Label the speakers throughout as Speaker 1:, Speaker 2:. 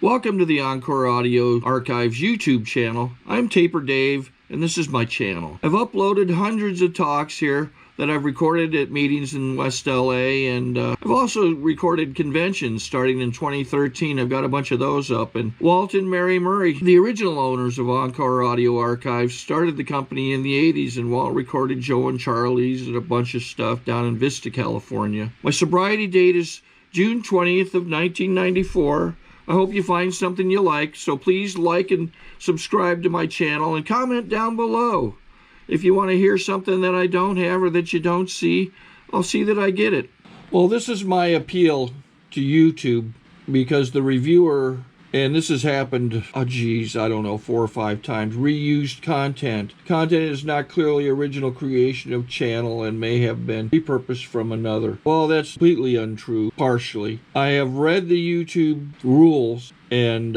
Speaker 1: Welcome to the Encore Audio Archives YouTube channel. I'm Taper Dave, and this is my channel. I've uploaded hundreds of talks here that I've recorded at meetings in West LA, and I've also recorded conventions starting in 2013. I've got a bunch of those up. And Walt and Mary Murray, the original owners of Encore Audio Archives, started the company in the 80s, and Walt recorded Joe and Charlie's and a bunch of stuff down in Vista, California. My sobriety date is June 20th of 1994. I hope you find something you like, so please like and subscribe to my channel and comment down below. If you want to hear something that I don't have or that you don't see, I'll see that I get it. Well, this is my appeal to YouTube because the reviewer, and this has happened, I don't know, 4 or 5 times, reused content. Content is not clearly original creation of channel and may have been repurposed from another. Well, that's completely untrue, partially. I have read the YouTube rules, and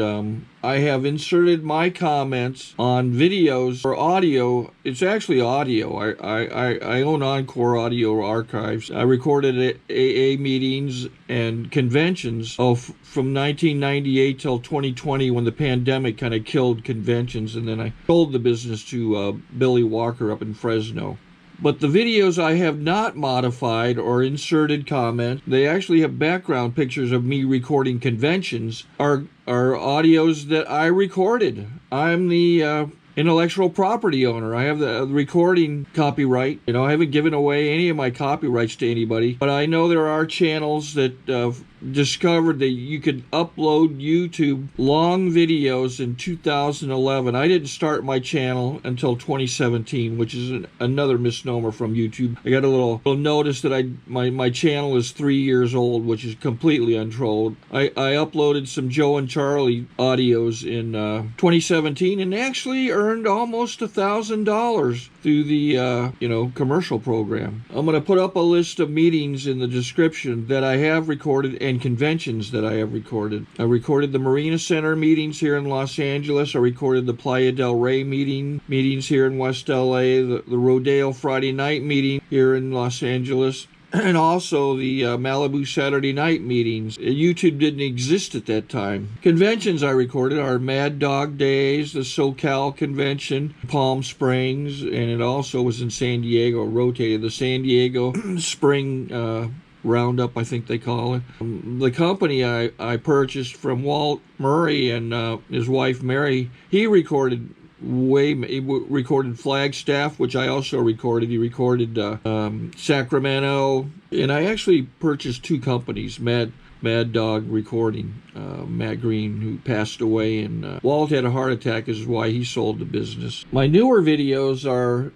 Speaker 1: I have inserted my comments on videos or audio. It's actually audio. I own Encore Audio Archives. I recorded at AA meetings and conventions from 1998 till 2020 when the pandemic kind of killed conventions, and then I sold the business to Billy Walker up in Fresno. But the videos I have not modified or inserted comments, they actually have background pictures of me recording conventions, are audios that I recorded. I'm the intellectual property owner. I have the recording copyright. You know, I haven't given away any of my copyrights to anybody, but I know there are channels that discovered that you could upload YouTube long videos in 2011. I didn't start my channel until 2017, which is another misnomer from YouTube. I got a little notice that my channel is 3 years old, which is completely untrolled. I uploaded some Joe and Charlie audios in 2017 and actually earned almost $1,000 through the commercial program. I'm going to put up a list of meetings in the description that I have recorded and conventions that I have recorded. I recorded the Marina Center meetings here in Los Angeles. I recorded the Playa del Rey meetings here in West LA, the Rodeo Friday night meeting here in Los Angeles, and also the Malibu Saturday night meetings. YouTube didn't exist at that time. Conventions I recorded are Mad Dog Days, the SoCal Convention, Palm Springs, and it also was in San Diego, rotated. The San Diego Spring Roundup, I think they call it. The company I purchased from Walt Murray and his wife Mary, he recorded Flagstaff, which I also recorded. He recorded Sacramento, and I actually purchased 2 companies, Mad Dog Recording, Matt Green, who passed away, and Walt had a heart attack, is why he sold the business. My newer videos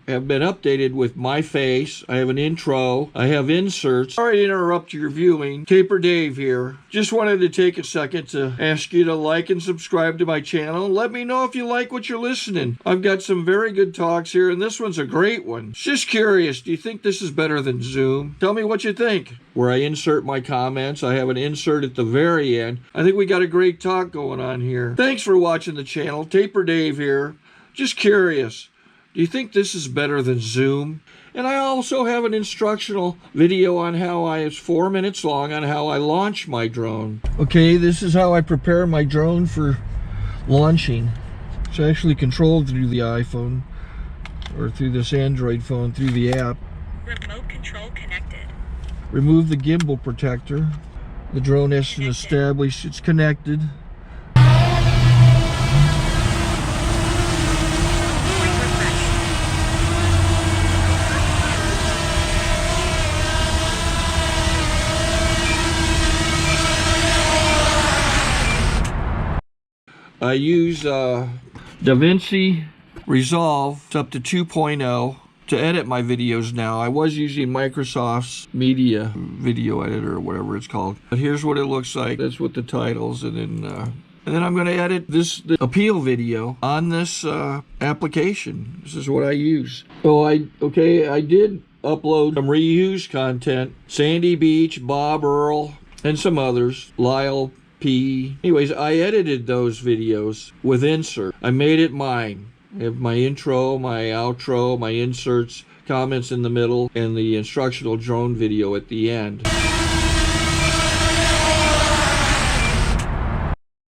Speaker 1: have been updated with my face. I have an intro. I have inserts. Sorry to interrupt your viewing. Taper Dave here. Just wanted to take a second to ask you to like and subscribe to my channel. Let me know if you like what you're listening. I've got some very good talks here, and this one's a great one. Just curious, do you think this is better than Zoom? Tell me what you think. Where I insert my comments, I have an insert at the very end. I think we got a great talk going on here. Thanks for watching the channel. Taper Dave here. Just curious, do you think this is better than Zoom? And I also have an instructional video on how it's 4 minutes long, on how I launch my drone. Okay, this is how I prepare my drone for launching. It's actually controlled through the iPhone, or through this Android phone, through the app.
Speaker 2: Remote control connected.
Speaker 1: Remove the gimbal protector. The drone has been established. It's connected. I use VINCI Resolve. It's up to 2.0. to edit my videos now. I was using Microsoft's Media Video Editor or whatever it's called. But here's what it looks like. That's what the titles, and then I'm going to edit the appeal video on this application. This is what I use. Oh, I did upload some reused content. Sandy Beach, Bob Earl, and some others. Lyle P. Anyways, I edited those videos with insert. I made it mine. I have my intro, my outro, my inserts, comments in the middle, and the instructional drone video at the end.